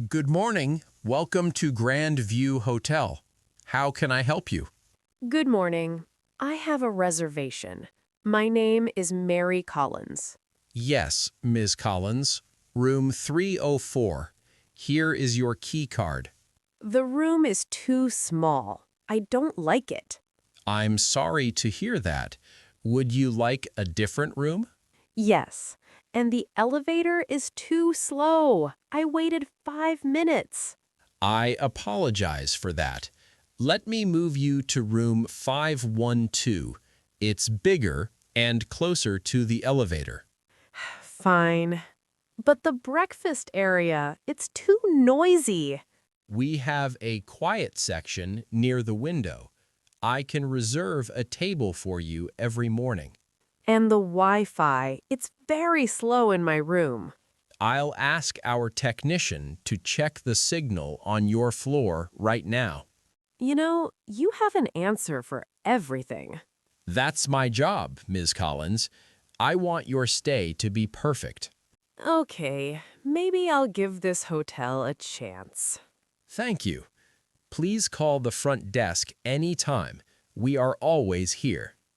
Good morning. Welcome to Grand View Hotel. How can I help you? Good morning. I have a reservation. My name is Mary Collins. Yes, Ms. Collins. Room 304. Here is your key card. The room is too small. I don't like it. I'm sorry to hear that. Would you like a different room? Yes, and the elevator is too slow. I waited 5 minutes. I apologize for that. Let me move you to room 512. It's bigger and closer to the elevator. Fine. But the breakfast area, it's too noisy. We have a quiet section near the window. I can reserve a table for you every morning. And the Wi-Fi, it's very slow in my room. I'll ask our technician to check the signal on your floor right now. You have an answer for everything. That's my job, Ms. Collins. I want your stay to be perfect. Okay, maybe I'll give this hotel a chance. Thank you. Please call the front desk anytime. We are always here.